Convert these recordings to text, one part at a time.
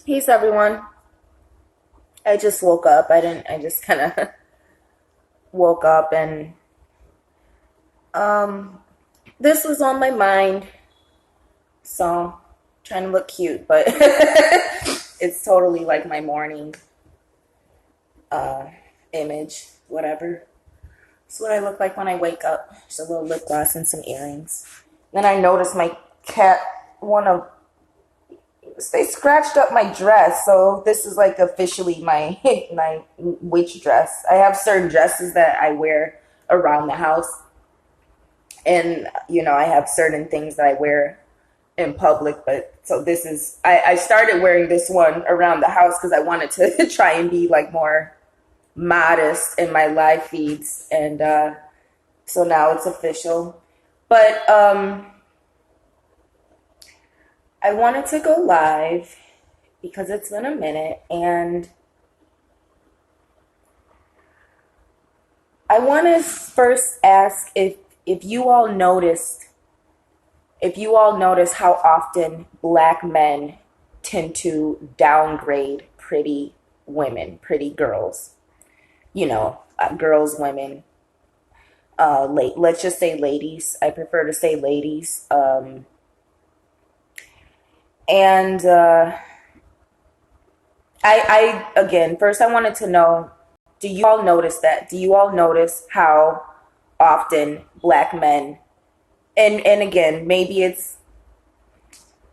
Peace, everyone. I just woke up. I just kind of woke up and um, this was on my mind. So, trying to look cute, but it's totally like my morning uh, image, whatever. It's what I look like when I wake up. Just a little lip gloss and some earrings. Then I noticed my cat, they scratched up my dress, so this is like officially my my witch dress. I have certain dresses that I wear around the house, and I have certain things that I wear in public. But so this is I started wearing this one around the house because I wanted to try and be like more modest in my live feeds, and so now it's official. But I wanted to go live because it's been a minute, and I want to first ask if you all noticed how often black men tend to downgrade pretty women, pretty girls, girls, women, let's just say ladies. I prefer to say ladies. And I again, first I wanted to know, do you all notice that? Do you all notice how often black men, and again, maybe it's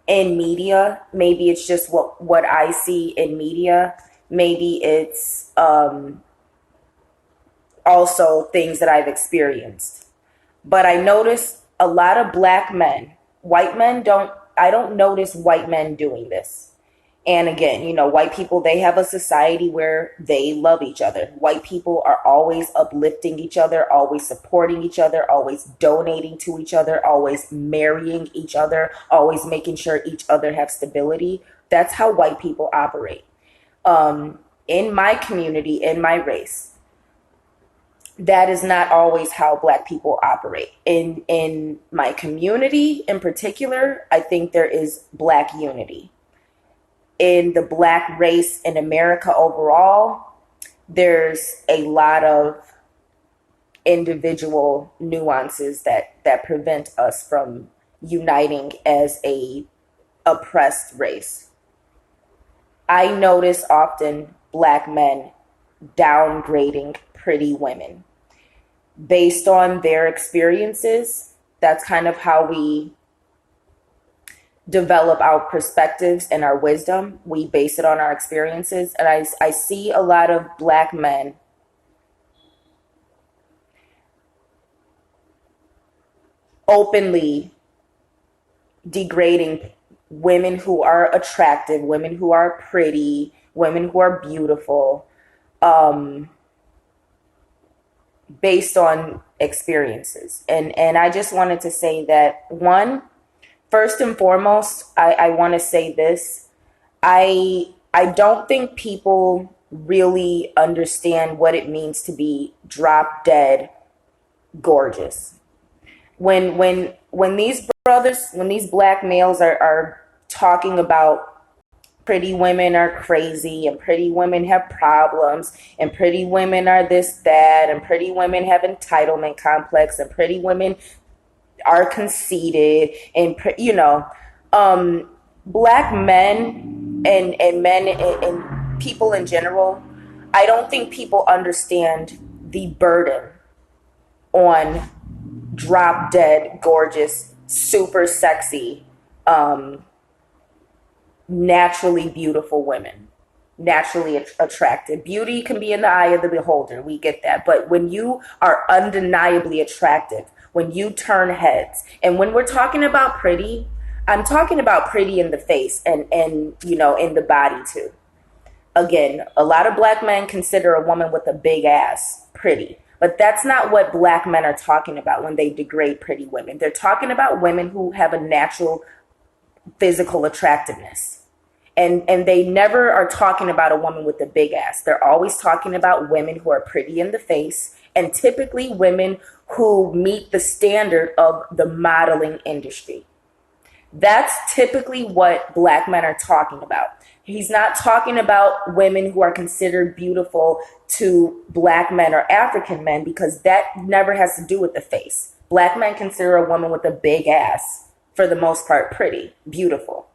in media, maybe it's just what I see in media, maybe it's also things that I've experienced. But I notice a lot of black men, white men I don't notice white men doing this. And again, white people, they have a society where they love each other. White people are always uplifting each other, always supporting each other, always donating to each other, always marrying each other, always making sure each other have stability. That's how white people operate. In my community, in my race, that is not always how black people operate. In my community in particular, I think there is black unity. In the black race in America overall, there's a lot of individual nuances that prevent us from uniting as a oppressed race. I notice often black men downgrading pretty women based on their experiences. That's kind of how we develop our perspectives and our wisdom. We base it on our experiences. And I see a lot of black men openly degrading women who are attractive, women who are pretty, women who are beautiful, based on experiences. And I just wanted to say that, one, first and foremost, I want to say this. I don't think people really understand what it means to be drop dead gorgeous. When these black males are talking about pretty women are crazy and pretty women have problems and pretty women are this, that, and pretty women have entitlement complex and pretty women are conceited, and black men and men and people in general, I don't think people understand the burden on drop dead gorgeous, super sexy, naturally beautiful women, naturally attractive. Beauty can be in the eye of the beholder, we get that, but when you are undeniably attractive, when you turn heads, and when we're talking about pretty, I'm talking about pretty in the face and in the body too. Again, a lot of black men consider a woman with a big ass pretty, but that's not what black men are talking about when they degrade pretty women. They're talking about women who have a natural physical attractiveness. And they never are talking about a woman with a big ass. They're always talking about women who are pretty in the face, and typically women who meet the standard of the modeling industry. That's typically what black men are talking about. He's not talking about women who are considered beautiful to black men or African men, because that never has to do with the face. Black men consider a woman with a big ass, for the most part, pretty, beautiful.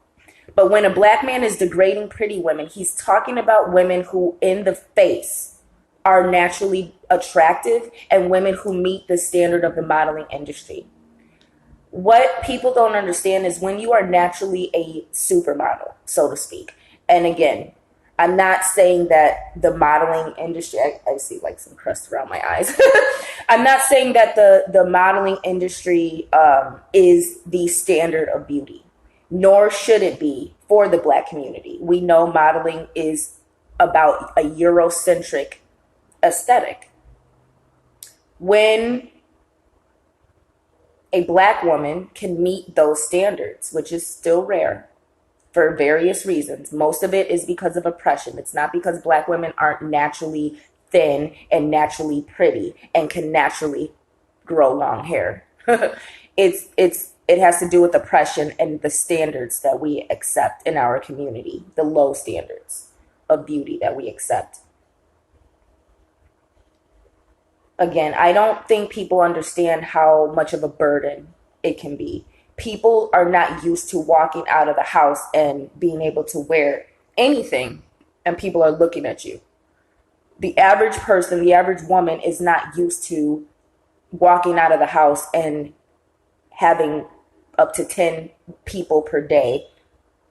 But when a black man is degrading pretty women, he's talking about women who, in the face, are naturally attractive and women who meet the standard of the modeling industry. What people don't understand is when you are naturally a supermodel, so to speak. And again, I'm not saying that the modeling industry, I see like some crust around my eyes. I'm not saying that the modeling industry is the standard of beauty, nor should it be for the black community. We know modeling is about a Eurocentric aesthetic. When a black woman can meet those standards, which is still rare for various reasons. Most of it is because of oppression. It's not because black women aren't naturally thin and naturally pretty and can naturally grow long hair. It has to do with oppression and the standards that we accept in our community, the low standards of beauty that we accept. Again, I don't think people understand how much of a burden it can be. People are not used to walking out of the house and being able to wear anything, and people are looking at you. The average person, the average woman is not used to walking out of the house and having up to 10 people per day,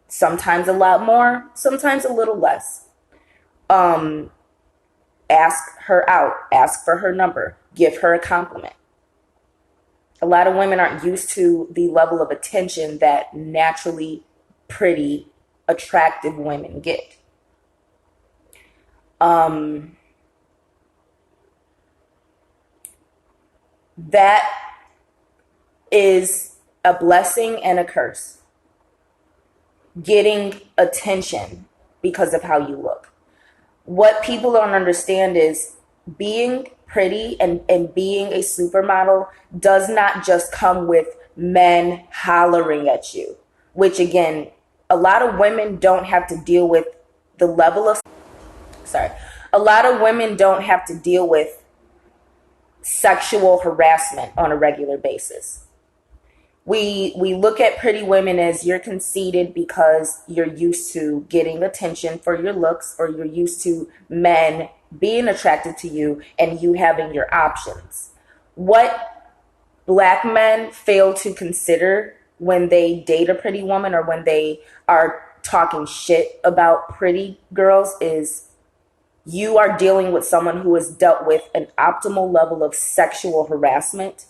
sometimes a lot more, sometimes a little less. Ask her out, ask for her number, give her a compliment. A lot of women aren't used to the level of attention that naturally pretty, attractive women get. That is a blessing and a curse. Getting attention because of how you look. What people don't understand is being pretty and being a supermodel does not just come with men hollering at you, which again, a lot of women don't have to deal with the level of, a lot of women don't have to deal with sexual harassment on a regular basis. We look at pretty women as you're conceited because you're used to getting attention for your looks, or you're used to men being attracted to you and you having your options. What black men fail to consider when they date a pretty woman or when they are talking shit about pretty girls is you are dealing with someone who has dealt with an optimal level of sexual harassment.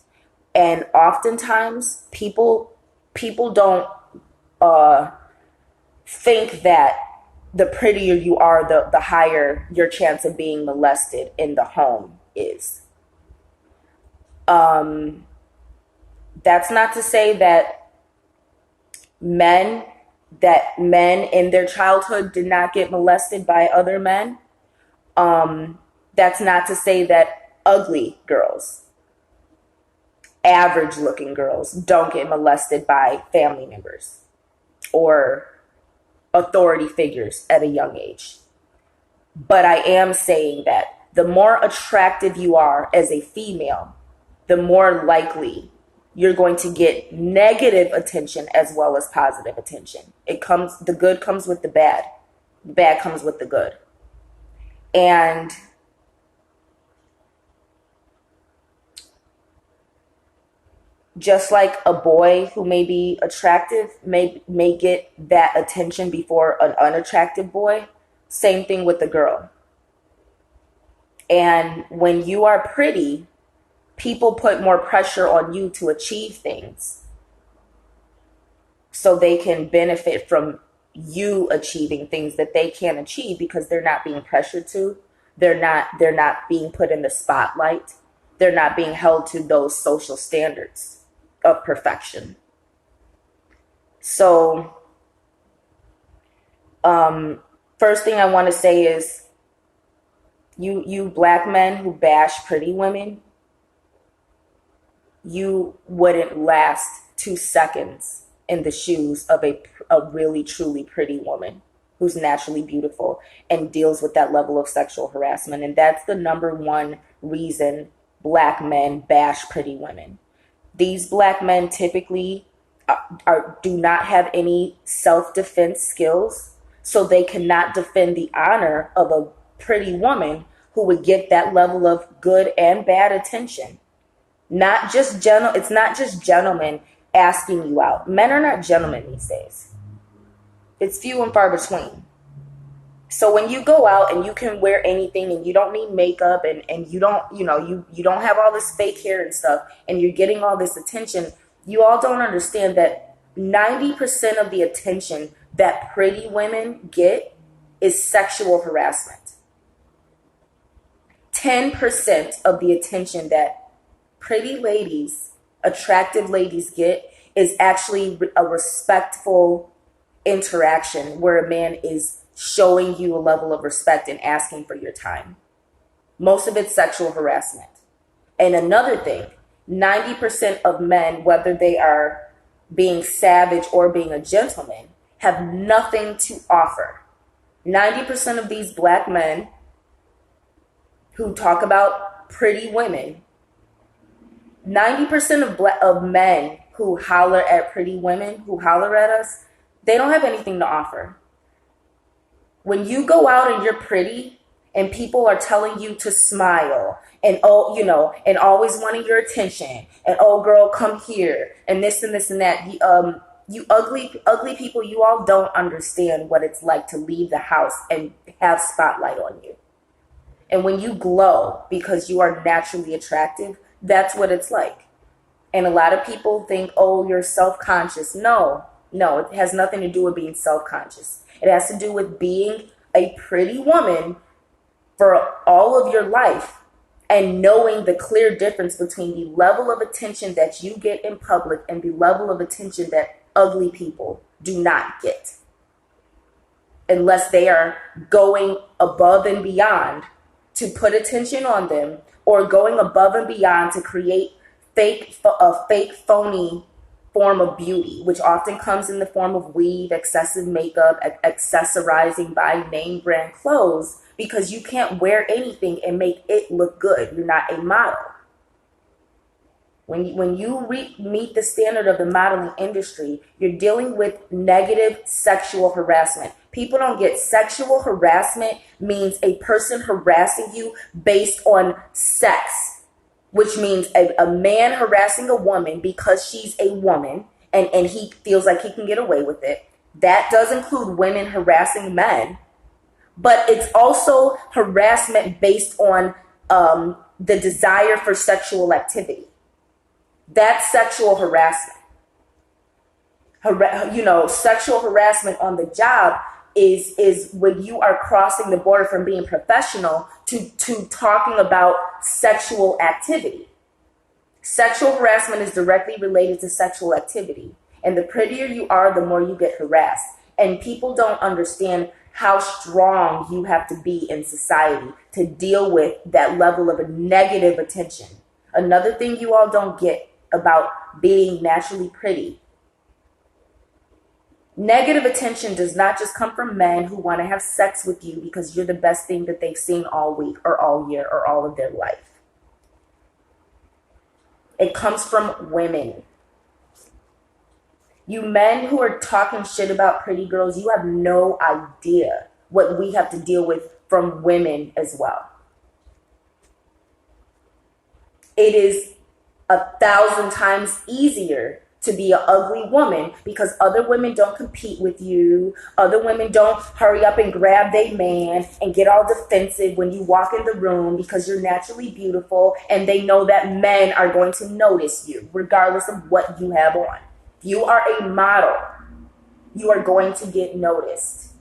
And oftentimes people don't think that the prettier you are, the higher your chance of being molested in the home is. That's not to say that men in their childhood did not get molested by other men. That's not to say that ugly girls, average looking girls, don't get molested by family members or authority figures at a young age. But I am saying that the more attractive you are as a female, the more likely you're going to get negative attention as well as positive attention. The good comes with the bad. The bad comes with the good. And just like a boy who may be attractive may get that attention before an unattractive boy, same thing with the girl. And when you are pretty, people put more pressure on you to achieve things so they can benefit from you achieving things that they can't achieve because they're not being pressured to. They're not being put in the spotlight. They're not being held to those social standards of perfection. So, first thing I want to say is you black men who bash pretty women, you wouldn't last 2 seconds in the shoes of a really, truly pretty woman who's naturally beautiful and deals with that level of sexual harassment. And that's the number one reason black men bash pretty women. These black men typically do not have any self-defense skills, so they cannot defend the honor of a pretty woman who would get that level of good and bad attention. It's not just gentlemen asking you out. Men are not gentlemen these days. It's few and far between. So when you go out and you can wear anything and you don't need makeup and you don't, you don't have all this fake hair and stuff and you're getting all this attention, you all don't understand that 90% of the attention that pretty women get is sexual harassment. 10% of the attention that pretty ladies, attractive ladies get is actually a respectful interaction where a man is showing you a level of respect and asking for your time. Most of it's sexual harassment. And another thing, 90% of men, whether they are being savage or being a gentleman, have nothing to offer. 90% of these black men who talk about pretty women, 90% of men who holler at pretty women, who holler at us, they don't have anything to offer. When you go out and you're pretty and people are telling you to smile and, and always wanting your attention and, oh, girl, come here and this and this and that, you ugly people, you all don't understand what it's like to leave the house and have spotlight on you. And when you glow because you are naturally attractive, that's what it's like. And a lot of people think, oh, you're self-conscious. No, it has nothing to do with being self-conscious. It has to do with being a pretty woman for all of your life and knowing the clear difference between the level of attention that you get in public and the level of attention that ugly people do not get. Unless they are going above and beyond to put attention on them or going above and beyond to create a fake phony form of beauty, which often comes in the form of weave, excessive makeup, accessorizing, buying name brand clothes, because you can't wear anything and make it look good. You're not a model. When you meet the standard of the modeling industry, you're dealing with negative sexual harassment. People don't get sexual harassment means a person harassing you based on sex, which means a man harassing a woman because she's a woman and he feels like he can get away with it. That does include women harassing men, but it's also harassment based on the desire for sexual activity. That's sexual harassment. Sexual harassment on the job is when you are crossing the border from being professional to talking about sexual activity. Sexual harassment is directly related to sexual activity. And the prettier you are, the more you get harassed. And people don't understand how strong you have to be in society to deal with that level of a negative attention. Another thing you all don't get about being naturally pretty. Negative attention does not just come from men who want to have sex with you because you're the best thing that they've seen all week or all year or all of their life. It comes from women. You men who are talking shit about pretty girls, you have no idea what we have to deal with from women as well. It is 1,000 times easier to be an ugly woman because other women don't compete with you. Other women don't hurry up and grab their man and get all defensive when you walk in the room because you're naturally beautiful and they know that men are going to notice you regardless of what you have on. If you are a model, you are going to get noticed.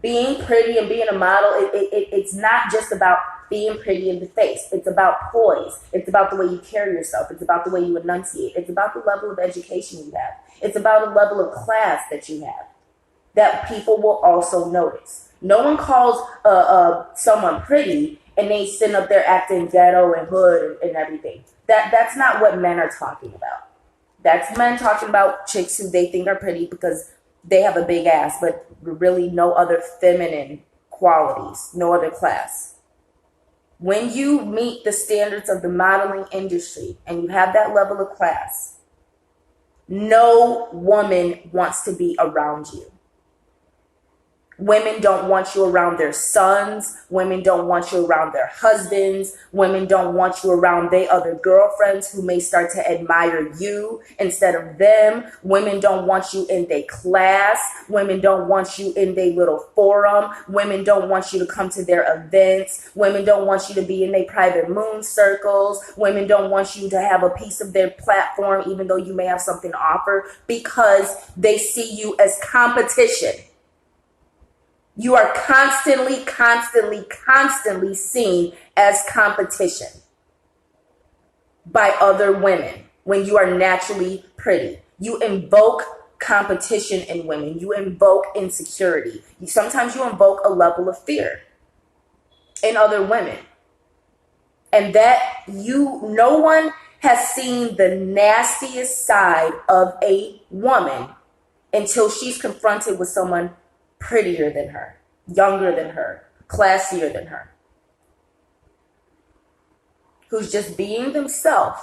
Being pretty and being a model, it's not just about being pretty in the face. It's about poise. It's about the way you carry yourself. It's about the way you enunciate. It's about the level of education you have. It's about the level of class that you have that people will also notice. No one calls someone pretty and they sitting up there acting ghetto and hood and everything. That's not what men are talking about. That's men talking about chicks who they think are pretty because they have a big ass, but really no other feminine qualities, no other class. When you meet the standards of the modeling industry and you have that level of class, no woman wants to be around you. Women don't want you around their sons. Women don't want you around their husbands. Women don't want you around their other girlfriends who may start to admire you instead of them. Women don't want you in their class. Women don't want you in their little forum. Women don't want you to come to their events. Women don't want you to be in their private moon circles. Women don't want you to have a piece of their platform, even though you may have something to offer, because they see you as competition. You are constantly seen as competition by other women when you are naturally pretty. You invoke competition in women. You invoke insecurity. Sometimes you invoke a level of fear in other women. And that no one has seen the nastiest side of a woman until she's confronted with someone prettier than her, younger than her, classier than her, who's just being themselves.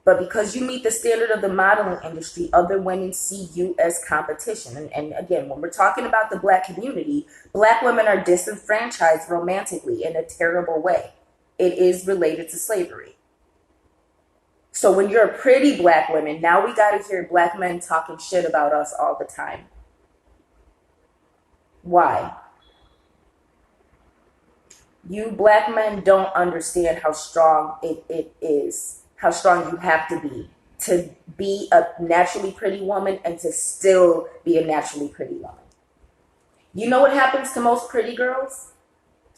But because you meet the standard of the modeling industry, other women see you as competition. And again, when we're talking about the Black community, Black women are disenfranchised romantically in a terrible way. It is related to slavery. So when you're a pretty Black woman, now we got to hear Black men talking shit about us all the time. Why? You Black men don't understand how strong it is, how strong you have to be a naturally pretty woman and to still be a naturally pretty woman. You know what happens to most pretty girls?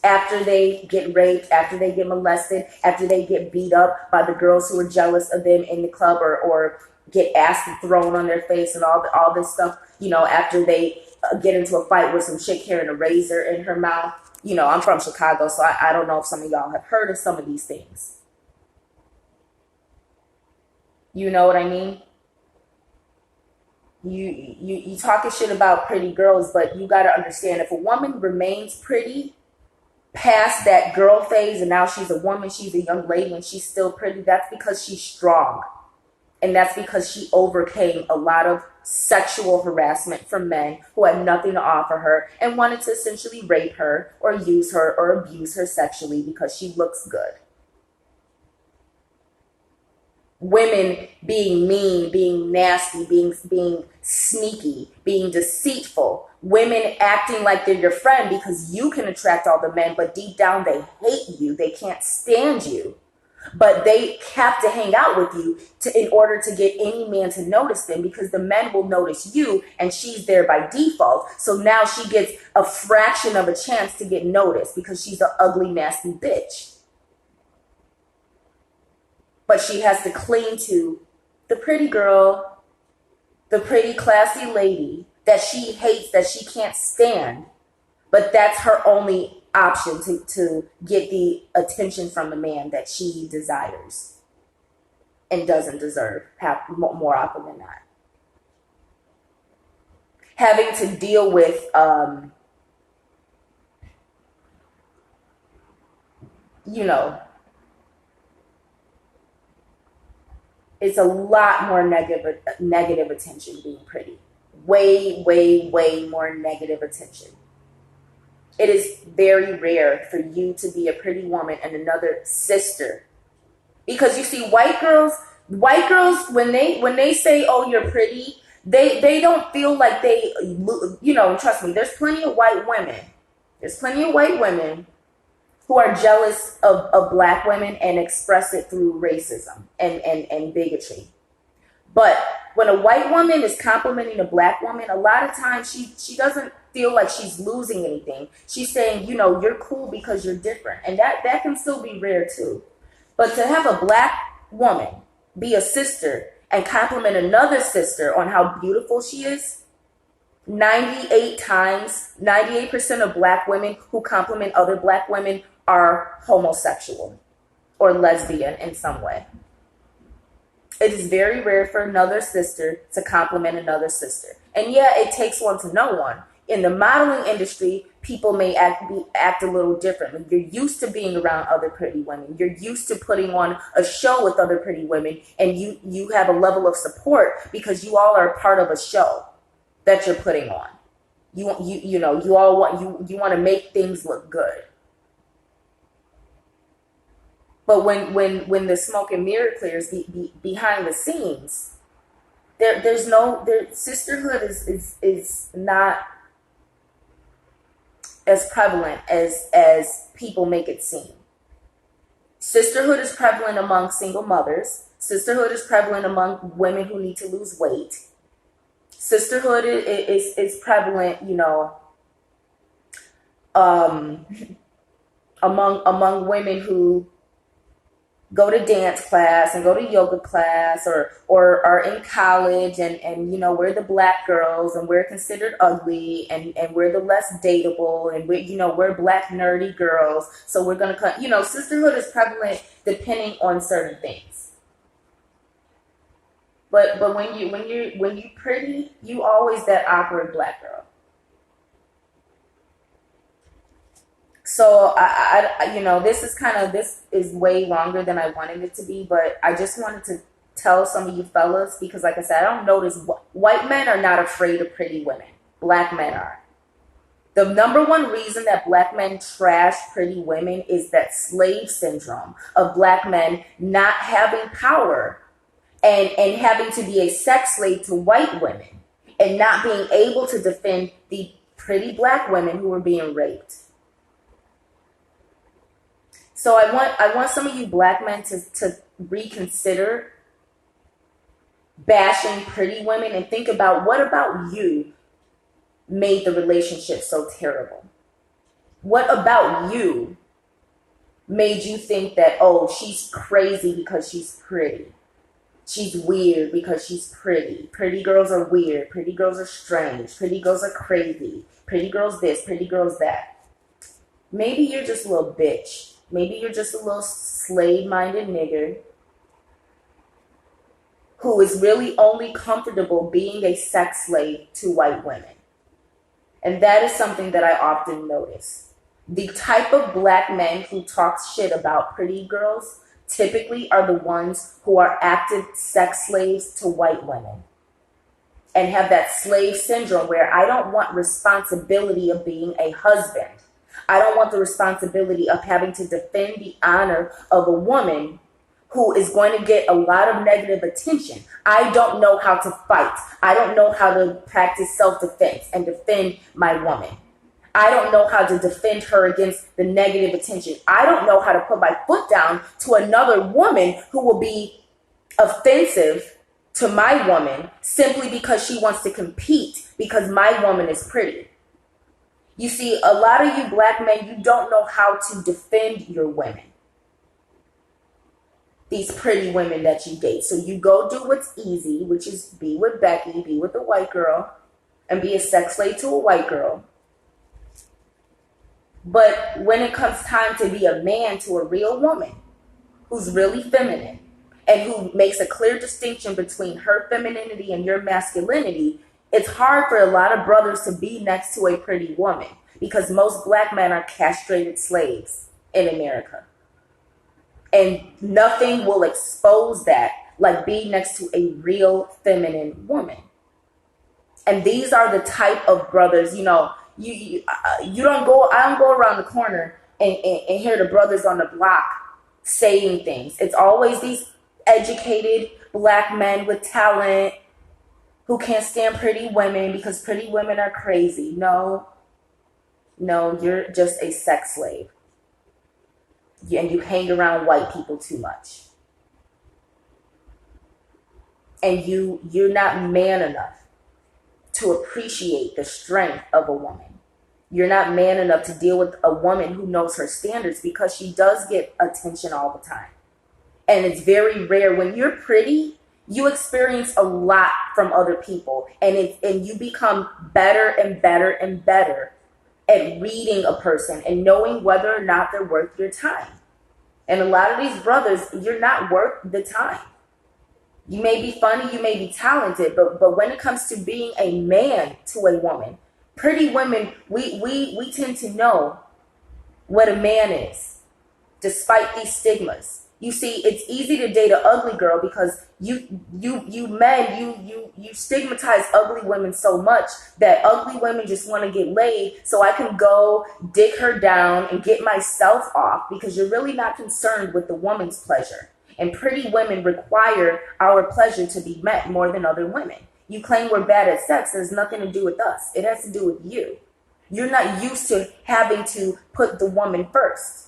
After they get raped, after they get molested, after they get beat up by the girls who are jealous of them in the club or get acid thrown on their face and all this stuff, after they get into a fight with some chick carrying a razor in her mouth. I'm from Chicago, so I don't know if some of y'all have heard of some of these things. You know what I mean? You talking shit about pretty girls, but you got to understand, if a woman remains pretty past that girl phase and now she's a woman, she's a young lady and she's still pretty, that's because she's strong. And that's because she overcame a lot of sexual harassment from men who had nothing to offer her and wanted to essentially rape her or use her or abuse her sexually because she looks good. Women being mean, being nasty, being sneaky, being deceitful. Women acting like they're your friend because you can attract all the men, but deep down they hate you. They can't stand you. But they have to hang out with you in order to get any man to notice them, because the men will notice you and she's there by default. So now she gets a fraction of a chance to get noticed because she's an ugly, nasty bitch. But she has to cling to the pretty girl, the pretty, classy lady that she hates, that she can't stand. But that's her only option to get the attention from the man that she desires and doesn't deserve more often than not. Having to deal with it's a lot more negative attention being pretty. Way, way, way more negative attention. It is very rare for you to be a pretty woman and another sister. Because you see, white girls, when they say, oh, you're pretty, they don't feel like they, trust me, there's plenty of white women. There's plenty of white women who are jealous of Black women and express it through racism and bigotry. But when a white woman is complimenting a Black woman, a lot of times she doesn't feel like she's losing anything. She's saying, you're cool because you're different. And that can still be rare too. But to have a Black woman be a sister and compliment another sister on how beautiful she is, 98% of Black women who compliment other Black women are homosexual or lesbian in some way. It is very rare for another sister to compliment another sister. And yeah, it takes one to know one. In the modeling industry, people may act a little differently. You're used to being around other pretty women. You're used to putting on a show with other pretty women, and you have a level of support because you all are a part of a show that you're putting on. You all want to make things look good. But when the smoke and mirror clears behind the scenes, sisterhood is not as prevalent as people make it seem. Sisterhood is prevalent among single mothers. Sisterhood is prevalent among women who need to lose weight. Sisterhood is prevalent, among women who go to dance class and go to yoga class or are in college and we're the black girls and we're considered ugly and we're the less dateable and we're black nerdy girls. So we're going to, sisterhood is prevalent depending on certain things. But when you're pretty, you always that awkward black girl. So this is way longer than I wanted it to be, but I just wanted to tell some of you fellas, because like I said, I don't notice white men are not afraid of pretty women. Black men are. The number one reason that black men trash pretty women is that slave syndrome of black men not having power and having to be a sex slave to white women and not being able to defend the pretty black women who were being raped. So I want some of you black men to reconsider bashing pretty women and think about what about you made the relationship so terrible? What about you made you think that, oh, she's crazy because she's pretty? She's weird because she's pretty. Pretty girls are weird. Pretty girls are strange. Pretty girls are crazy. Pretty girls this, pretty girls that. Maybe you're just a little bitch. Maybe you're just a little slave-minded nigger who is really only comfortable being a sex slave to white women. And that is something that I often notice. The type of black men who talk shit about pretty girls typically are the ones who are active sex slaves to white women and have that slave syndrome where I don't want responsibility of being a husband. I don't want the responsibility of having to defend the honor of a woman who is going to get a lot of negative attention. I don't know how to fight. I don't know how to practice self-defense and defend my woman. I don't know how to defend her against the negative attention. I don't know how to put my foot down to another woman who will be offensive to my woman simply because she wants to compete because my woman is pretty. You see, a lot of you black men, you don't know how to defend your women. These pretty women that you date. So you go do what's easy, which is be with Becky, be with a white girl, and be a sex slave to a white girl. But when it comes time to be a man to a real woman who's really feminine and who makes a clear distinction between her femininity and your masculinity, it's hard for a lot of brothers to be next to a pretty woman because most black men are castrated slaves in America. And nothing will expose that like being next to a real feminine woman. And these are the type of brothers, you don't go, I don't go around the corner and hear the brothers on the block saying things. It's always these educated black men with talent who can't stand pretty women because pretty women are crazy. No, you're just a sex slave. And you hang around white people too much. And you're not man enough to appreciate the strength of a woman. You're not man enough to deal with a woman who knows her standards because she does get attention all the time. And it's very rare. When you're pretty, you experience a lot from other people. And you become better and better and better at reading a person and knowing whether or not they're worth your time. And a lot of these brothers, you're not worth the time. You may be funny, you may be talented, but when it comes to being a man to a woman, pretty women, we tend to know what a man is, despite these stigmas. You see, it's easy to date an ugly girl because you stigmatize ugly women so much that ugly women just want to get laid so I can go dig her down and get myself off, because you're really not concerned with the woman's pleasure. And pretty women require our pleasure to be met more than other women. You claim we're bad at sex. It has nothing to do with us. It has to do with you. You're not used to having to put the woman first.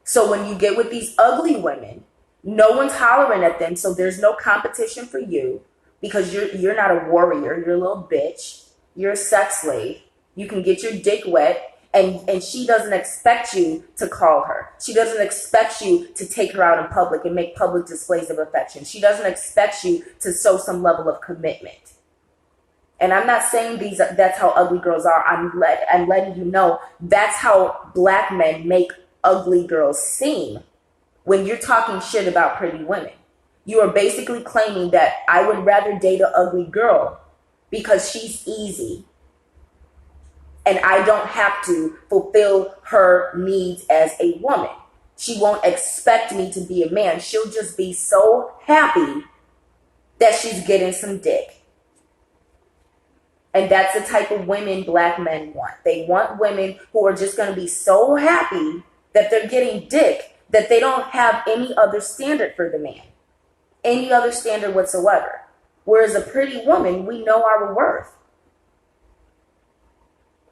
So when you get with these ugly women, no one's hollering at them, so there's no competition for you, because you're not a warrior. You're a little bitch. You're a sex slave. You can get your dick wet, and she doesn't expect you to call her. She doesn't expect you to take her out in public and make public displays of affection. She doesn't expect you to show some level of commitment. And I'm not saying that's how ugly girls are. I'm letting you know that's how black men make ugly girls seem when you're talking shit about pretty women. You are basically claiming that I would rather date an ugly girl because she's easy and I don't have to fulfill her needs as a woman. She won't expect me to be a man. She'll just be so happy that she's getting some dick. And that's the type of women black men want. They want women who are just going to be so happy that they're getting dick, that they don't have any other standard for the man, any other standard whatsoever. Whereas a pretty woman, we know our worth.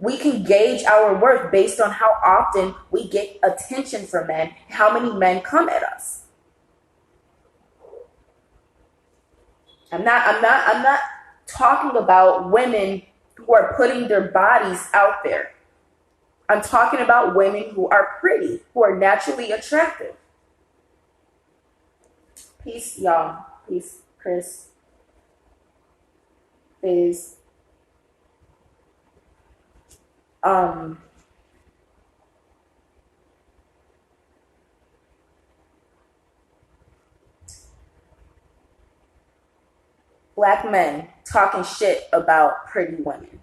We can gauge our worth based on how often we get attention from men, how many men come at us. I'm not talking about women who are putting their bodies out there. I'm talking about women who are pretty, who are naturally attractive. Peace, y'all. Peace, Chris. Fizz. Black men talking shit about pretty women.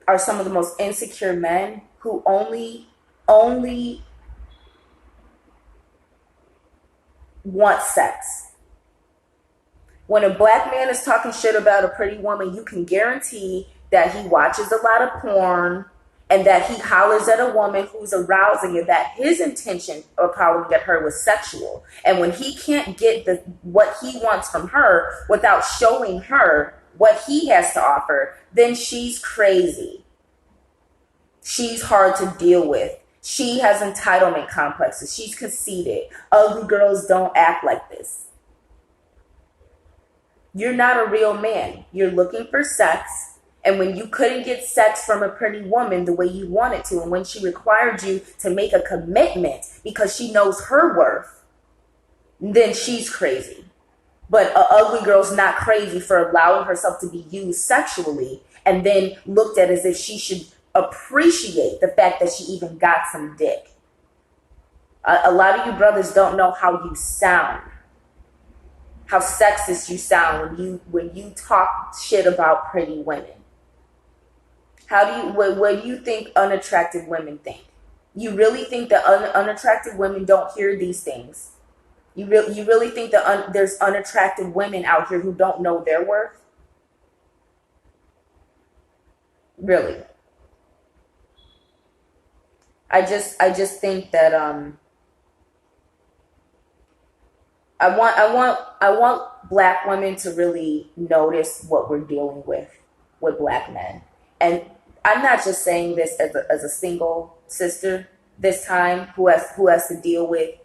Are some of the most insecure men who only want sex. When a black man is talking shit about a pretty woman, you can guarantee that he watches a lot of porn and that he hollers at a woman who's arousing, and that his intention of hollering at her was sexual. And when he can't get what he wants from her without showing her what he has to offer, then she's crazy. She's hard to deal with. She has entitlement complexes. She's conceited. Ugly girls don't act like this. You're not a real man. You're looking for sex. And when you couldn't get sex from a pretty woman the way you wanted to, and when she required you to make a commitment because she knows her worth, then she's crazy. But an ugly girl's not crazy for allowing herself to be used sexually and then looked at as if she should appreciate the fact that she even got some dick. A lot of you brothers don't know how you sound, how sexist you sound when you talk shit about pretty women. What do you think unattractive women think? You really think that unattractive women don't hear these things? You really think that there's unattractive women out here who don't know their worth? Really? I just think that I want black women to really notice what we're dealing with black men. And I'm not just saying this as a single sister this time who has to deal with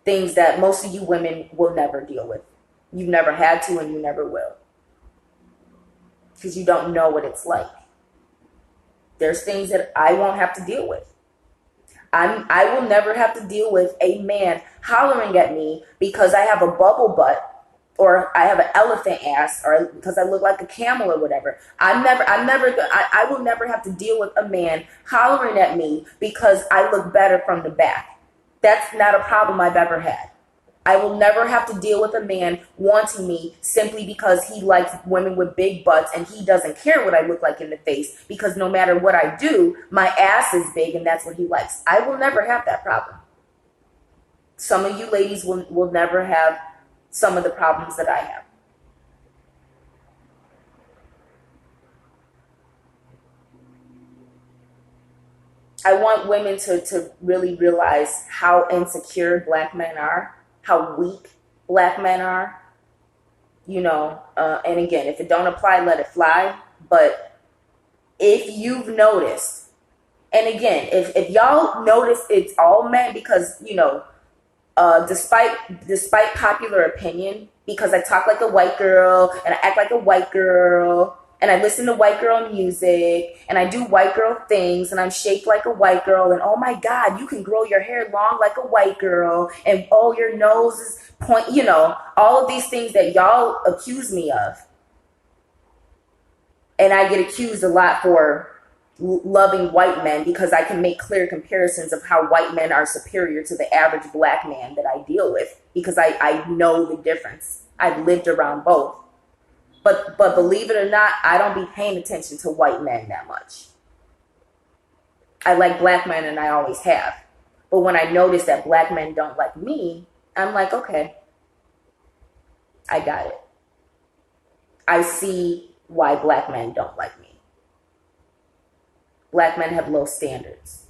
things that most of you women will never deal with. You've never had to, and you never will, because you don't know what it's like. There's things that I won't have to deal with. I will never have to deal with a man hollering at me because I have a bubble butt, or I have an elephant ass, or because I look like a camel or whatever. I will never have to deal with a man hollering at me because I look better from the back. That's not a problem I've ever had. I will never have to deal with a man wanting me simply because he likes women with big butts and he doesn't care what I look like in the face, because no matter what I do, my ass is big and that's what he likes. I will never have that problem. Some of you ladies will never have some of the problems that I have. I want women to really realize how insecure black men are, how weak black men are, and again, if it don't apply, let it fly. But if you've noticed, and again, if y'all notice it's all men, because, despite popular opinion, because I talk like a white girl and I act like a white girl and I listen to white girl music and I do white girl things and I'm shaped like a white girl, and oh my God, you can grow your hair long like a white girl, and oh, your nose is point, all of these things that y'all accuse me of. And I get accused a lot for loving white men because I can make clear comparisons of how white men are superior to the average black man that I deal with, because I know the difference. I've lived around both. But believe it or not, I don't be paying attention to white men that much. I like black men and I always have. But when I notice that black men don't like me, I'm like, okay, I got it. I see why black men don't like me. Black men have low standards.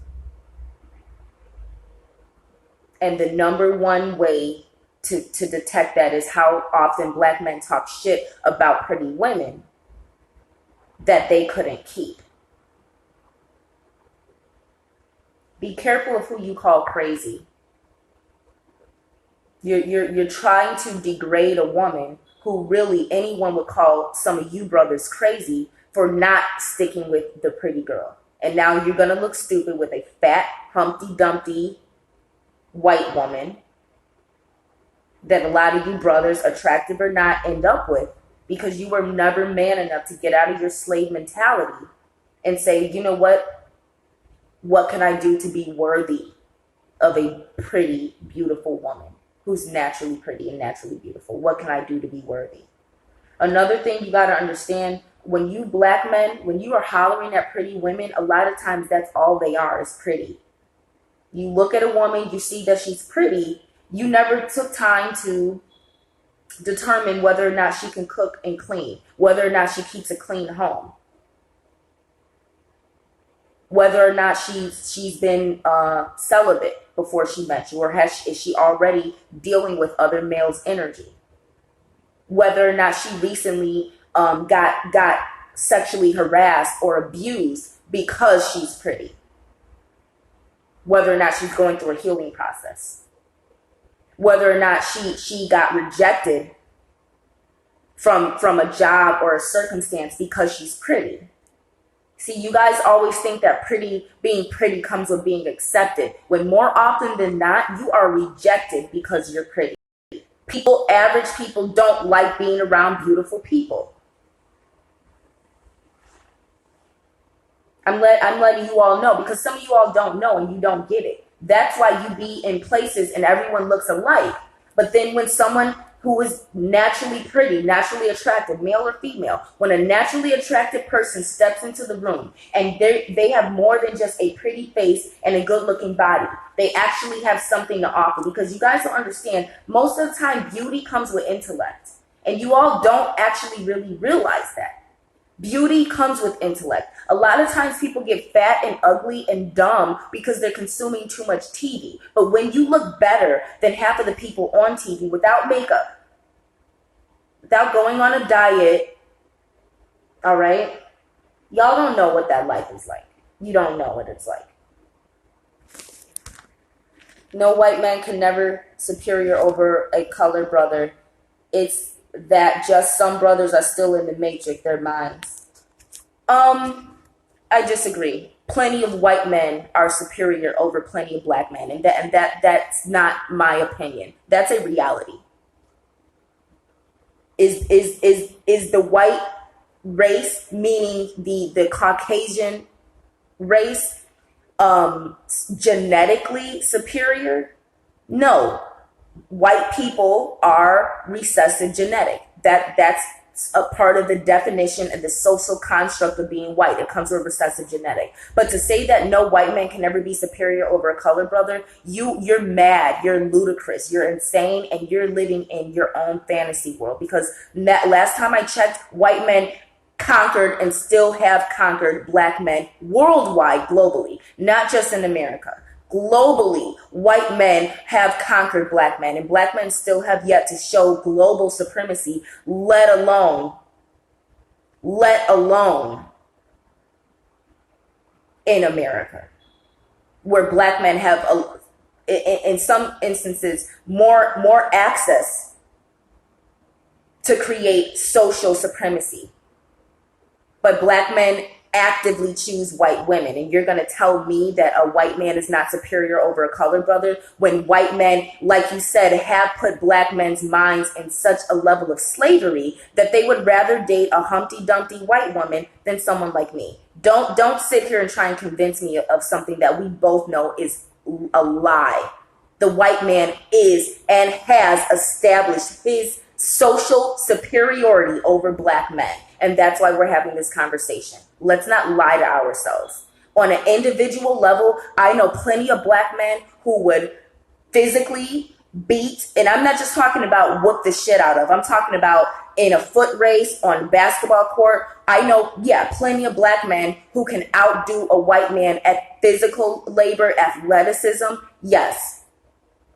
And the number one way to detect that is how often black men talk shit about pretty women that they couldn't keep. Be careful of who you call crazy. You're trying to degrade a woman who really anyone would call some of you brothers crazy for not sticking with the pretty girl. And now you're going to look stupid with a fat, Humpty Dumpty white woman that a lot of you brothers, attractive or not, end up with, because you were never man enough to get out of your slave mentality and say, you know what? What can I do to be worthy of a pretty, beautiful woman who's naturally pretty and naturally beautiful? What can I do to be worthy? Another thing you got to understand, when you black men, when you are hollering at pretty women, a lot of times that's all they are, is pretty. You look at a woman, you see that she's pretty. You never took time to determine whether or not she can cook and clean, whether or not she keeps a clean home, whether or not she's been celibate before she met you, or is she already dealing with other males' energy, whether or not she recently got sexually harassed or abused because she's pretty, whether or not she's going through a healing process, whether or not she got rejected from a job or a circumstance because she's pretty. See, you guys always think that being pretty comes with being accepted, when more often than not, you are rejected because you're pretty. Average people don't like being around beautiful people. I'm letting you all know, because some of you all don't know and you don't get it. That's why you be in places and everyone looks alike. But then when someone who is naturally pretty, naturally attractive, male or female, when a naturally attractive person steps into the room and they have more than just a pretty face and a good looking body, they actually have something to offer. Because you guys don't understand, most of the time beauty comes with intellect. And you all don't actually really realize that. Beauty comes with intellect. A lot of times people get fat and ugly and dumb because they're consuming too much TV. But when you look better than half of the people on TV, without makeup, without going on a diet, all right? Y'all don't know what that life is like. You don't know what it's like. No white man can never superior over a colored brother. It's that just some brothers are still in the matrix, their minds. I disagree. Plenty of white men are superior over plenty of black men, and that's not my opinion. That's a reality. Is the white race, meaning the Caucasian race, genetically superior? No, white people are recessive genetic. That's a part of the definition of the social construct of being white. It comes with recessive genetic. But to say that no white man can ever be superior over a colored brother, you're mad, you're ludicrous, you're insane, and you're living in your own fantasy world. Because last time I checked, white men conquered and still have conquered black men worldwide, globally, not just in America. Globally, white men have conquered black men, and black men still have yet to show global supremacy, let alone in America, where black men have, in some instances, more access to create social supremacy. But black men actively choose white women. And you're going to tell me that a white man is not superior over a colored brother when white men, like you said, have put black men's minds in such a level of slavery that they would rather date a Humpty Dumpty white woman than someone like me. Don't sit here and try and convince me of something that we both know is a lie. The white man is and has established his social superiority over black men. And that's why we're having this conversation. Let's not lie to ourselves. On an individual level, I know plenty of black men who would physically beat, and I'm not just talking about whoop the shit out of, I'm talking about in a foot race, on basketball court. I know, plenty of black men who can outdo a white man at physical labor, athleticism. Yes.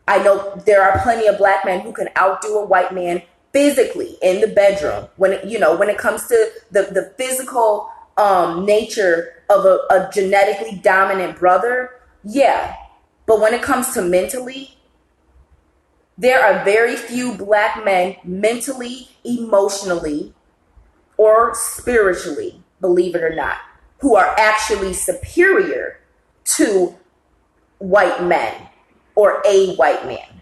I know there are plenty of black men who can outdo a white man physically in the bedroom when it comes to the physical nature of a genetically dominant brother. But when it comes to mentally, there are very few black men mentally, emotionally, or spiritually, believe it or not, who are actually superior to white men or a white man.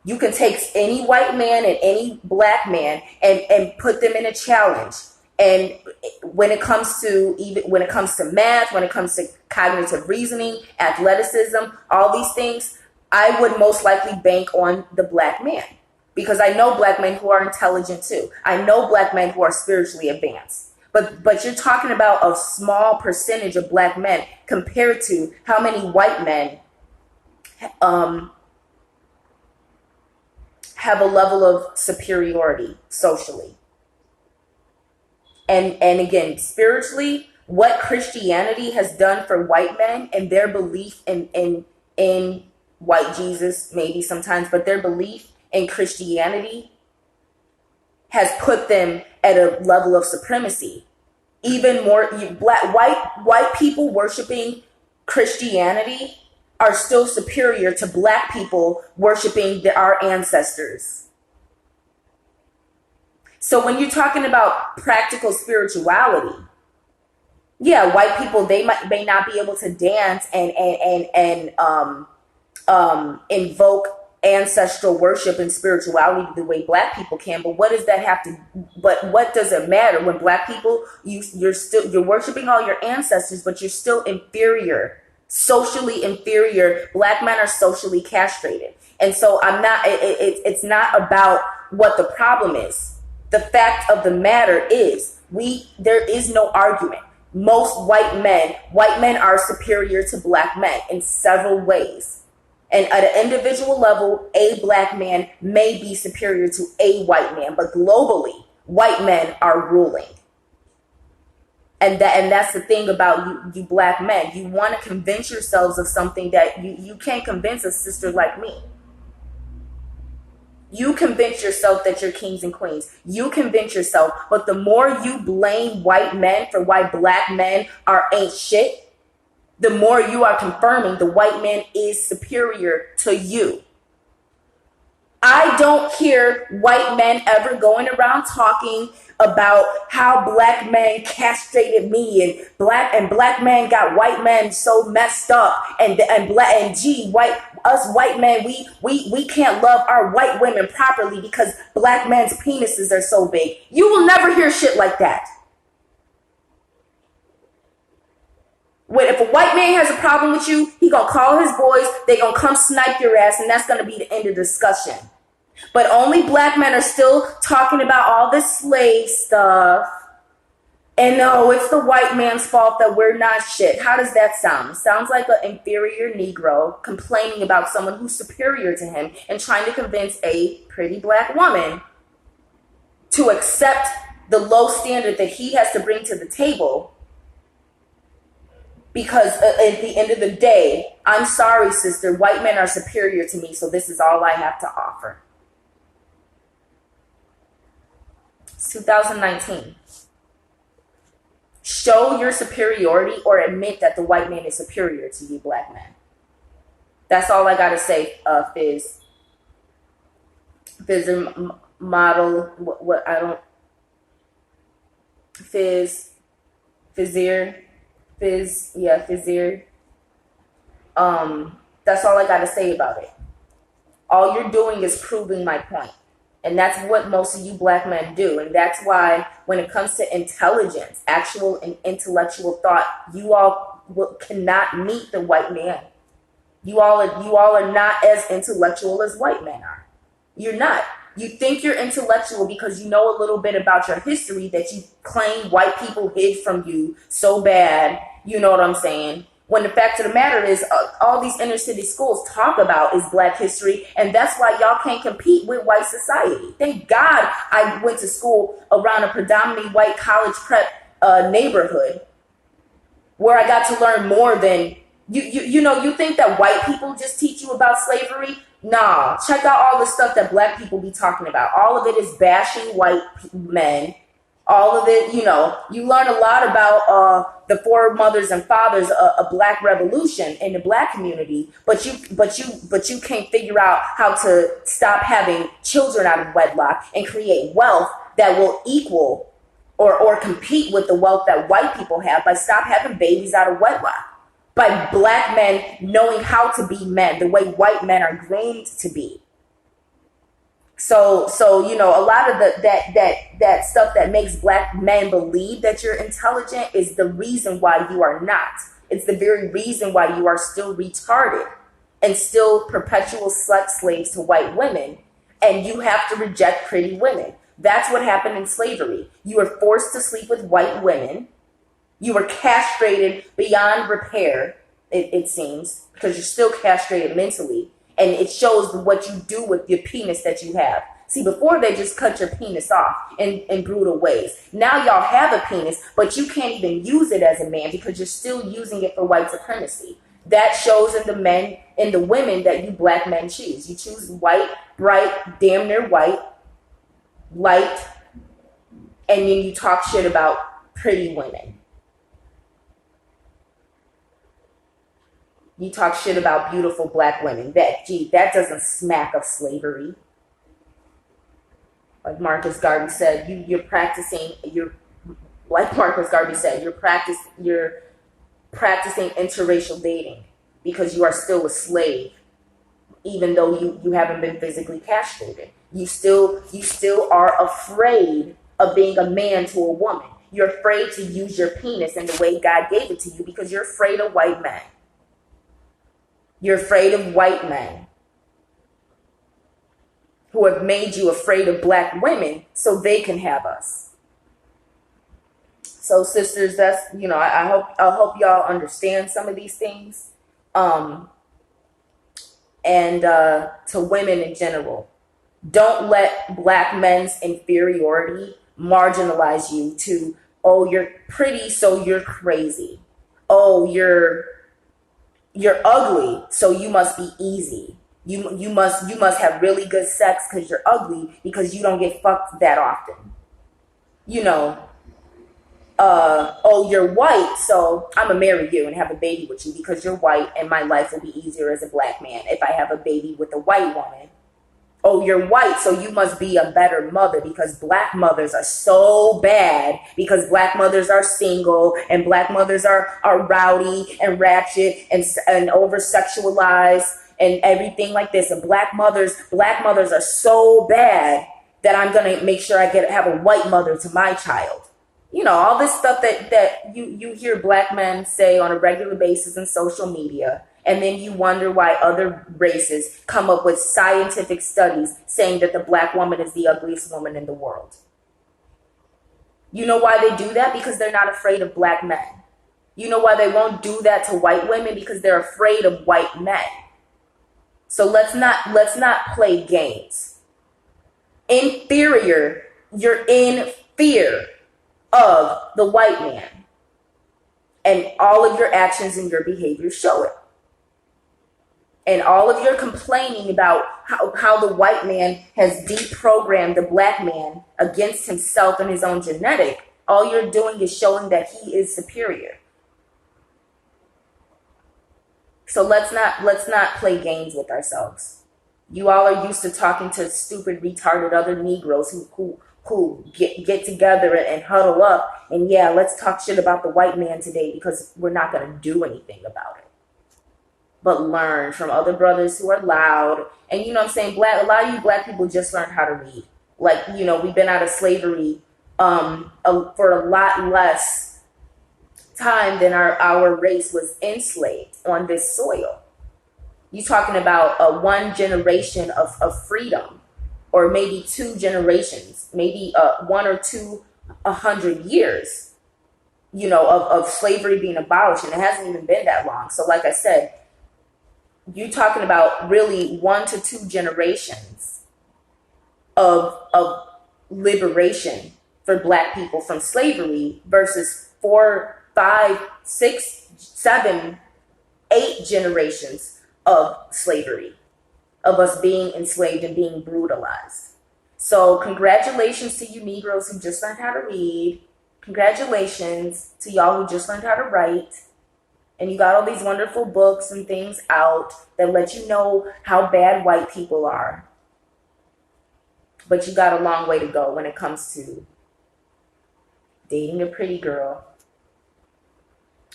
You can take any white man and any black man and put them in a challenge. And when it comes to math, when it comes to cognitive reasoning, athleticism, all these things, I would most likely bank on the black man, because I know black men who are intelligent too. I know black men who are spiritually advanced. But you're talking about a small percentage of black men compared to how many white men have a level of superiority socially. And again, spiritually, what Christianity has done for white men and their belief in white Jesus, maybe sometimes, but their belief in Christianity has put them at a level of supremacy. Even more, white people worshiping Christianity are still superior to black people worshiping our ancestors. So when you're talking about practical spirituality, white people, they may not be able to dance and invoke ancestral worship and spirituality the way black people can. But what does that have to? But what does it matter when black people you're worshiping all your ancestors, but you're still inferior, socially inferior. Black men are socially castrated, and so it's not about what the problem is. The fact of the matter is, there is no argument. Most white men are superior to black men in several ways. And at an individual level, a black man may be superior to a white man, but globally, white men are ruling. And that's the thing about you black men. You want to convince yourselves of something that you can't convince a sister like me. You convince yourself that you're kings and queens. You convince yourself, but the more you blame white men for why black men ain't shit, the more you are confirming the white man is superior to you. I don't hear white men ever going around talking about how black men castrated me and black men got white men so messed up and us white men we can't love our white women properly because black men's penises are so big. You will never hear shit like that. If a white man has a problem with you, he gonna call his boys, they gonna come snipe your ass, and that's gonna be the end of the discussion. But only black men are still talking about all this slave stuff. And no, it's the white man's fault that we're not shit. How does that sound? It sounds like an inferior Negro complaining about someone who's superior to him and trying to convince a pretty black woman to accept the low standard that he has to bring to the table. Because at the end of the day, I'm sorry, sister, white men are superior to me, so this is all I have to offer. It's 2019. Show your superiority or admit that the white man is superior to you, black men. That's all I gotta say, Fizz. Fizz model, what I don't, Fizz, Fizzier, Fizz, yeah, Fizzier. That's all I gotta say about it. All you're doing is proving my point. And that's what most of you black men do. And that's why when it comes to intelligence, actual and intellectual thought, you all cannot meet the white man. You all are not as intellectual as white men are. You're not. You think you're intellectual because you know a little bit about your history that you claim white people hid from you so bad. You know what I'm saying? When the fact of the matter is, all these inner city schools talk about is black history, and that's why y'all can't compete with white society. Thank God I went to school around a predominantly white college prep neighborhood where I got to learn more than, you know, you think that white people just teach you about slavery? Nah, check out all the stuff that black people be talking about. All of it is bashing white men. All of it, you know, you learn a lot about the foremothers and fathers of black revolution in the black community, but you can't figure out how to stop having children out of wedlock and create wealth that will equal or compete with the wealth that white people have by stop having babies out of wedlock. By black men knowing how to be men the way white men are groomed to be. So you know, a lot of that stuff that makes black men believe that you're intelligent is the reason why you are not. It's the very reason why you are still retarded and still perpetual sex slaves to white women, and you have to reject pretty women. That's what happened in slavery. You were forced to sleep with white women. You were castrated beyond repair, it seems, because you're still castrated mentally. And it shows what you do with your penis that you have. See, before they just cut your penis off in brutal ways. Now y'all have a penis, but you can't even use it as a man because you're still using it for white supremacy. That shows in the men and the women that you black men choose. You choose white, bright, damn near white, light, and then you talk shit about pretty women. You talk shit about beautiful black women. That doesn't smack of slavery. Like Marcus Garvey said, you're practicing interracial dating because you are still a slave, even though you haven't been physically castrated. You still are afraid of being a man to a woman. You're afraid to use your penis in the way God gave it to you because you're afraid of white men. You're afraid of white men who have made you afraid of black women so they can have us. So sisters, that's, you know, I hope y'all understand some of these things. And to women in general, don't let black men's inferiority marginalize you to, oh, you're pretty, so you're crazy. Oh, you're ugly, so you must be easy. You must have really good sex because you're ugly because you don't get fucked that often. You know, oh, you're white, so I'm gonna marry you and have a baby with you because you're white and my life will be easier as a black man if I have a baby with a white woman. Oh, you're white, so you must be a better mother because black mothers are so bad because black mothers are single and black mothers are rowdy and ratchet and over-sexualized and everything like this. And black mothers are so bad that I'm going to make sure I have a white mother to my child. all this stuff that you hear black men say on a regular basis in social media, and then you wonder why other races come up with scientific studies saying that the black woman is the ugliest woman in the world. You know why they do that? Because they're not afraid of black men. You know why they won't do that to white women? Because they're afraid of white men. So let's not play games. Inferior, you're in fear of the white man. And all of your actions and your behavior show it. And all of your complaining about how the white man has deprogrammed the black man against himself and his own genetic, all you're doing is showing that he is superior. So let's not play games with ourselves. You all are used to talking to stupid, retarded other Negroes who get together and huddle up and let's talk shit about the white man today because we're not going to do anything about it. But learn from other brothers who are loud. And a lot of you black people just learned how to read. Like, we've been out of slavery for a lot less time than our race was enslaved on this soil. You're talking about one generation of freedom, or maybe 2 generations, maybe 1 or 200 years, of slavery being abolished. And it hasn't even been that long. So like I said, you're talking about really 1 to 2 generations of liberation for black people from slavery versus 4, 5, 6, 7, 8 generations of slavery, of us being enslaved and being brutalized. So congratulations to you Negroes who just learned how to read. Congratulations to y'all who just learned how to write. And you got all these wonderful books and things out that let you know how bad white people are. But you got a long way to go when it comes to dating a pretty girl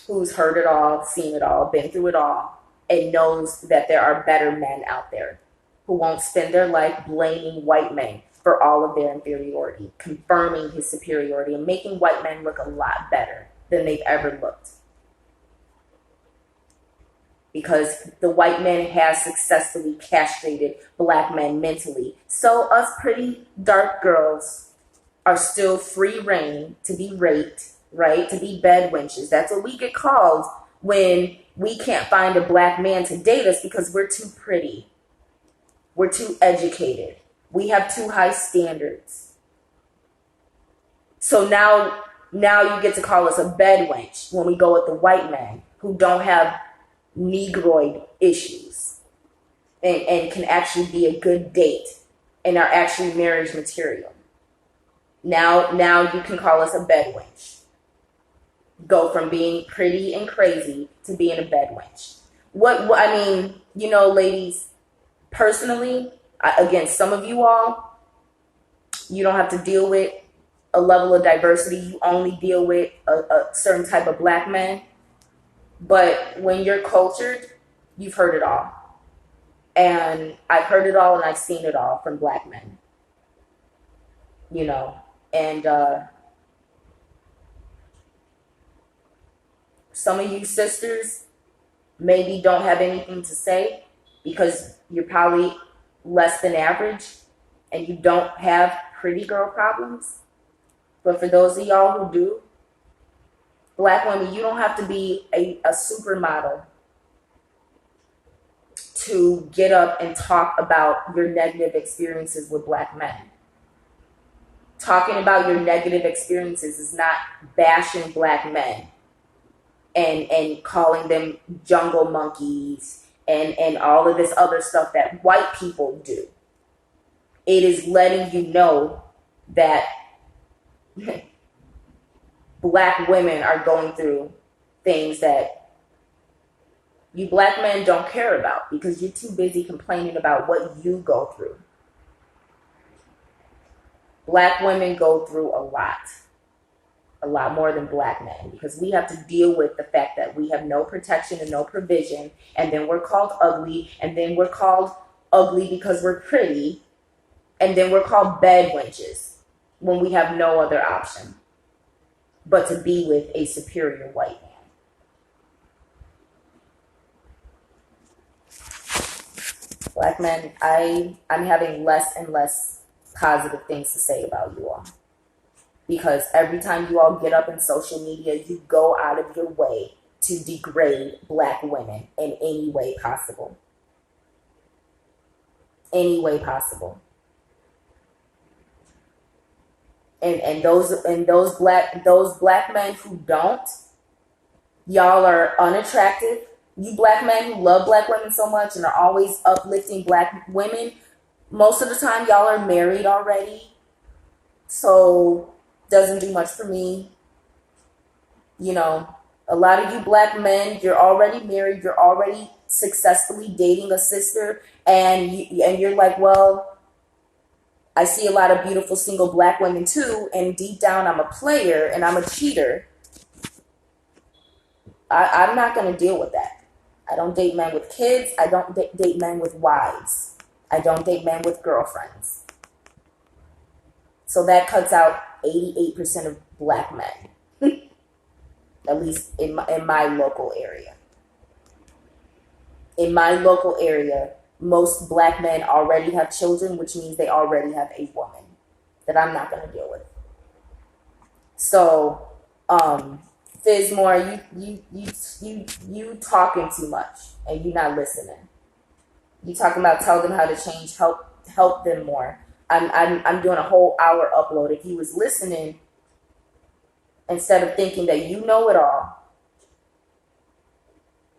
who's heard it all, seen it all, been through it all, and knows that there are better men out there who won't spend their life blaming white men for all of their inferiority, confirming his superiority, and making white men look a lot better than they've ever looked. Because the white man has successfully castrated black men mentally. So us pretty dark girls are still free reign to be raped, right? To be bed wenches. That's what we get called when we can't find a black man to date us because we're too pretty. We're too educated. We have too high standards. So now you get to call us a bed wench when we go with the white men who don't have Negroid issues and can actually be a good date and are actually marriage material. Now you can call us a bed wench. Go from being pretty and crazy to being a bed wench. Ladies, personally, again, some of you all, you don't have to deal with a level of diversity. You only deal with a certain type of black man. But when you're cultured, you've heard it all. And I've heard it all and I've seen it all from black men. And some of you sisters maybe don't have anything to say because you're probably less than average and you don't have pretty girl problems. But for those of y'all who do, black women, you don't have to be a supermodel to get up and talk about your negative experiences with black men. Talking about your negative experiences is not bashing black men and calling them jungle monkeys and all of this other stuff that white people do. It is letting you know that black women are going through things that you black men don't care about because you're too busy complaining about what you go through. Black women go through a lot more than black men because we have to deal with the fact that we have no protection and no provision, and then we're called ugly, and then we're called ugly because we're pretty, and then we're called bed wenches when we have no other option. but to be with a superior white man. Black men, I'm having less and less positive things to say about you all. Because every time you all get up in social media, you go out of your way to degrade black women in any way possible. Any way possible. And those black men who don't, y'all are unattractive. You black men who love black women so much and are always uplifting black women, most of the time y'all are married already. So doesn't do much for me. You know, a lot of you black men, you're already married, you're already successfully dating a sister, and you're like, well, I see a lot of beautiful single black women too, and deep down I'm a player and I'm a cheater. I'm not going to deal with that. I don't date men with kids. I don't date men with wives. I don't date men with girlfriends. So that cuts out 88% of black men, at least in my local area. In my local area, most black men already have children, which means they already have a woman that I'm not going to deal with. So, Fizmore, you talking too much and you not listening. You talking about tell them how to change, help them more. I'm doing a whole hour upload. If you was listening, instead of thinking that you know it all,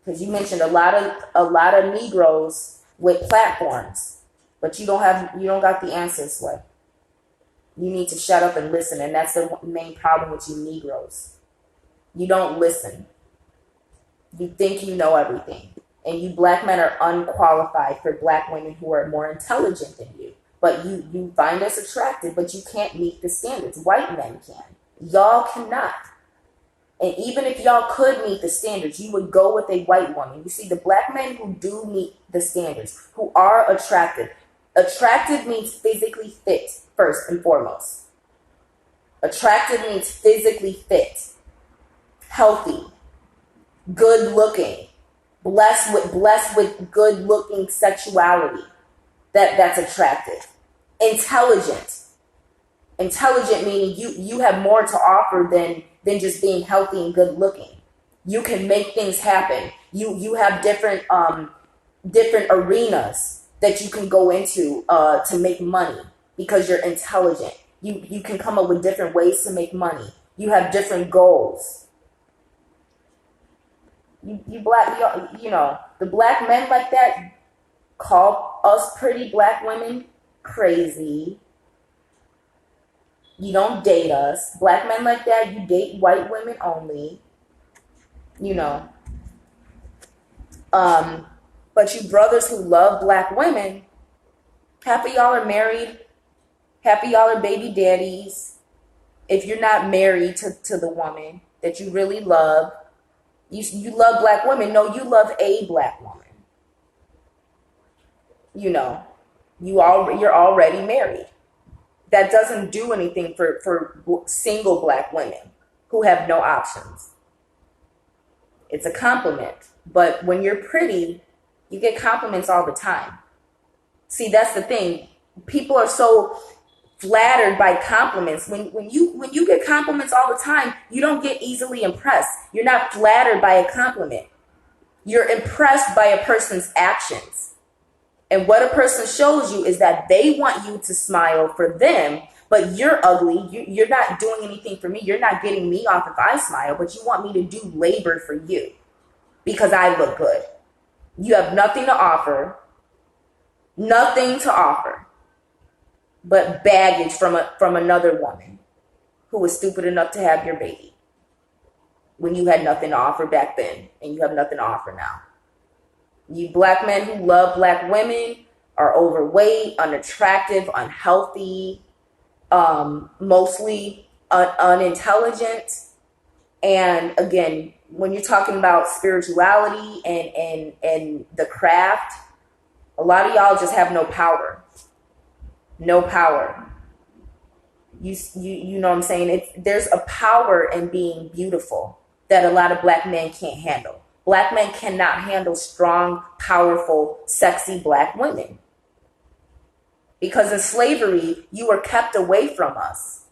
because you mentioned a lot of Negroes with platforms, but you don't got the answers for. You need to shut up and listen, and that's the main problem with you Negroes. You don't listen. You think you know everything. And you black men are unqualified for black women who are more intelligent than you. But you find us attractive, but you can't meet the standards. White men can. Y'all cannot. And even if y'all could meet the standards, you would go with a white woman. You see, the black men who do meet the standards, who are attractive. Attractive means physically fit, first and foremost. Attractive means physically fit. Healthy, good looking, blessed with good looking sexuality. That's attractive. Intelligent meaning you have more to offer than just being healthy and good looking. You can make things happen. You have different arenas that you can go into to make money because you're intelligent. You can come up with different ways to make money. You have different goals. You know, the black men like that call us pretty black women crazy. You don't date us. Black men like that, you date white women only. You know. But you brothers who love black women, half of y'all are married. Half of y'all are baby daddies. If you're not married to the woman that you really love, you love black women. No, you love a black woman. You know, you're already married. That doesn't do anything for single black women who have no options. It's a compliment. But when you're pretty, you get compliments all the time. See, that's the thing. People are so flattered by compliments. When you get compliments all the time, you don't get easily impressed. You're not flattered by a compliment. You're impressed by a person's actions. And what a person shows you is that they want you to smile for them, but you're ugly. You're not doing anything for me. You're not getting me off if I smile, but you want me to do labor for you because I look good. You have nothing to offer. Nothing to offer. But baggage from another woman who was stupid enough to have your baby when you had nothing to offer back then and you have nothing to offer now. You black men who love black women are overweight, unattractive, unhealthy, mostly unintelligent. And again, when you're talking about spirituality and the craft, a lot of y'all just have no power. No power. You know what I'm saying? There's a power in being beautiful that a lot of black men can't handle. Black men cannot handle strong, powerful, sexy black women. Because in slavery, you were kept away from us.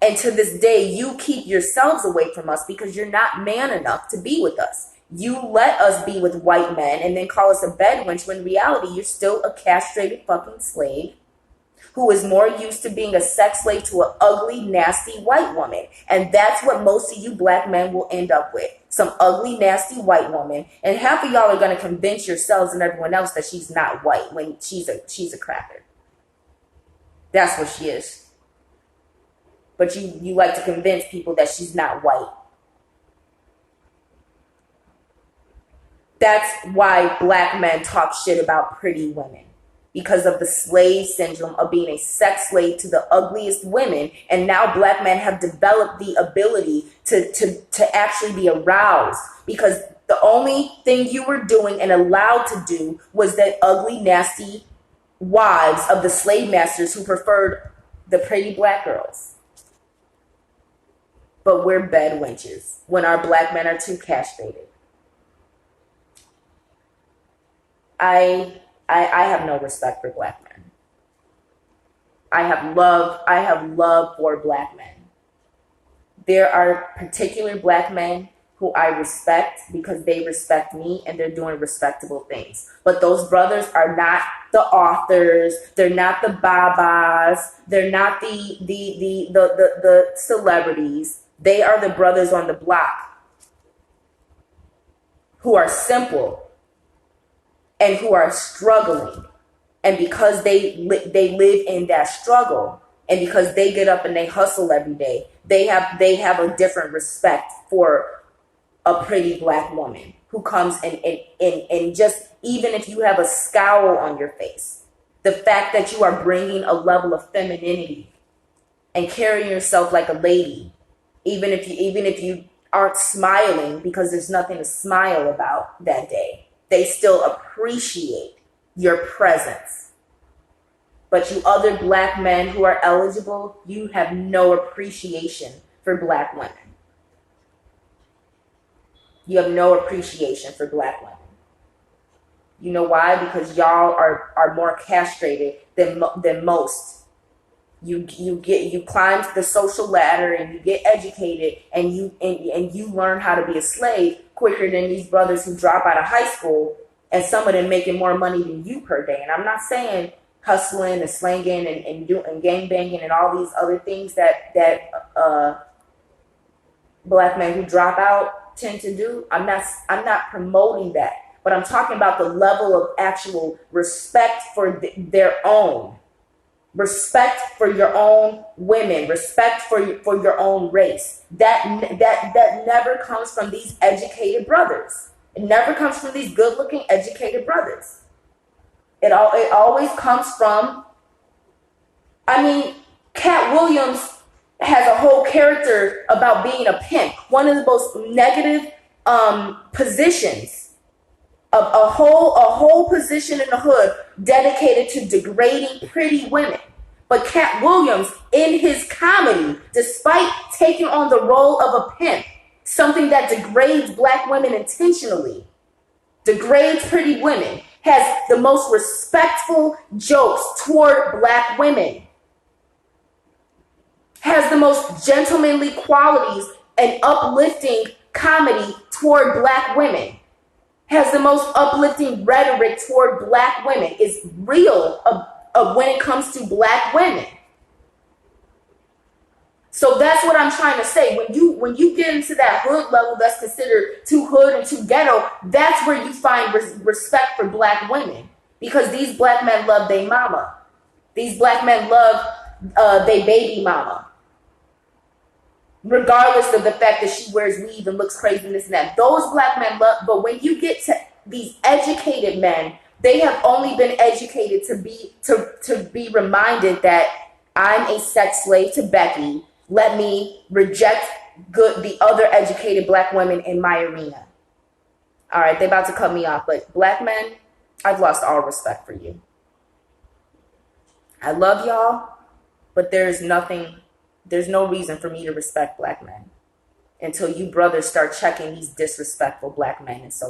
And to this day, you keep yourselves away from us because you're not man enough to be with us. You let us be with white men and then call us a bedwench when in reality, you're still a castrated fucking slave who is more used to being a sex slave to an ugly, nasty white woman. And that's what most of you black men will end up with. Some ugly, nasty white woman. And half of y'all are going to convince yourselves and everyone else that she's not white when she's a cracker. That's what she is. But you like to convince people that she's not white. That's why black men talk shit about pretty women. Because of the slave syndrome of being a sex slave to the ugliest women. And now black men have developed the ability to actually be aroused. Because the only thing you were doing and allowed to do was the ugly, nasty wives of the slave masters who preferred the pretty black girls. But we're bed wenches when our black men are too castrated. I have no respect for black men. I have love for black men. There are particular black men who I respect because they respect me and they're doing respectable things. But those brothers are not the authors, they're not the babas, they're not the celebrities. They are the brothers on the block who are simple and who are struggling. And because they live in that struggle, and because they get up and they hustle every day, they have a different respect for a pretty black woman who comes and just, even if you have a scowl on your face, the fact that you are bringing a level of femininity and carrying yourself like a lady, even if you aren't smiling because there's nothing to smile about that day, they still appreciate your presence. But you other black men who are eligible, you have no appreciation for black women. You have no appreciation for black women. You know why? Because y'all are more castrated than most. You climb the social ladder and you get educated and you learn how to be a slave quicker than these brothers who drop out of high school, and some of them making more money than you per day. And I'm not saying hustling and slanging and gang banging and all these other things that black men who drop out tend to do. I'm not promoting that, but I'm talking about the level of actual respect for their own. Respect for your own women, respect for your own race. That never comes from these educated brothers. It never comes from these good-looking, educated brothers. It always comes from, Cat Williams has a whole character about being a pimp. One of the most negative positions. A whole position in the hood dedicated to degrading pretty women. But Cat Williams, in his comedy, despite taking on the role of a pimp, something that degrades black women intentionally, degrades pretty women, has the most respectful jokes toward black women, has the most gentlemanly qualities and uplifting comedy toward black women, has the most uplifting rhetoric toward black women, is real of when it comes to black women. So that's what I'm trying to say. When you get into that hood level that's considered too hood and too ghetto, that's where you find respect for black women. Because these black men love their mama. These black men love their baby mama. Regardless of the fact that she wears weave and looks crazy and this and that. Those black men love, but when you get to these educated men, they have only been educated to be reminded that I'm a sex slave to Becky. Let me reject the other educated black women in my arena. All right, they're about to cut me off, but black men, I've lost all respect for you. I love y'all. But there's no reason for me to respect black men until you brothers start checking these disrespectful black men in social